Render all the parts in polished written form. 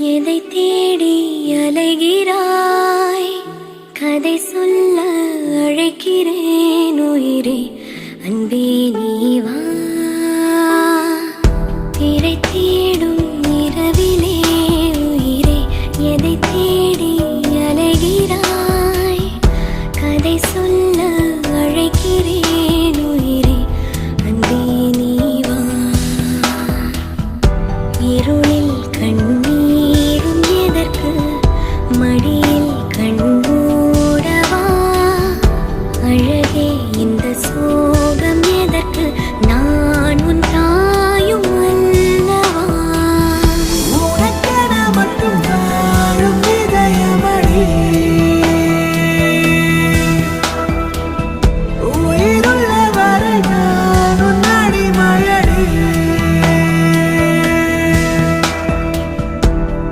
எதை தேடி அலைகிறாய்? கதை சொல்ல அழைக்கிறேன் உயிரே, அன்பே நீ வா. திரை தேடும் இரவிலே உயிரே, எதை தேடி அலைகிறாய்? கதை சொல்ல அழைக்கிறேன் உயிரே, அன்பே நீ வா. இருளில் கண்ணீரும் எதற்கு? மடியில் கண்மூடவா? அழகே இந்த சோகம் எதற்கு? நான் உன் தாயும் அல்லவா? உனக்கென மட்டும் வாழும் இதயமடி, உயிருள்ள வரை நான் உன் அடிமையடி.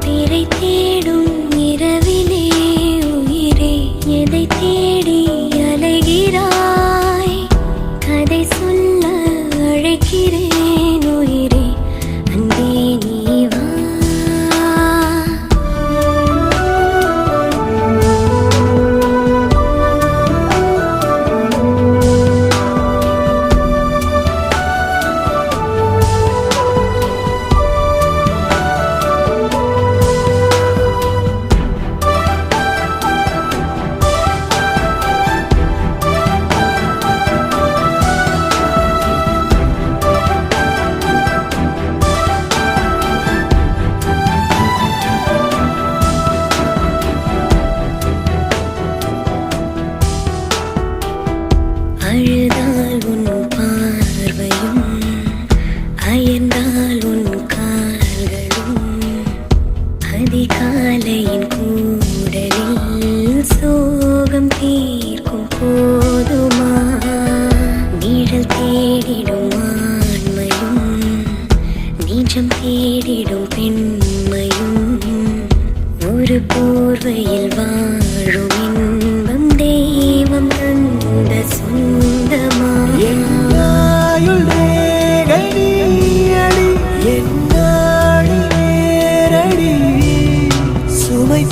திரை தேடும் இரவிலே உயிரே, எதை தேடி அலைகிறாய்? கதை சொல்ல அழைக்கிறேன் உயிரே, அன்பே நீ வா. அழுதால் உன் பார்வையும், அயர்ந்தால் உன் கால்களும், அதிகாலையின் கூடலில் சோகம் தீர்க்கும் போதுமா? நிழல் தேடிடும் ஆண்மையும், நிஜம் தேடிடும் பெண்மையும், ஒரு போர்வையில் வாழும் இன்பம் தெய்வம் தந்த சொந்தமா? என்னாயுள் ரேகை நீயடி, என்னாடி நேரடி, சுமை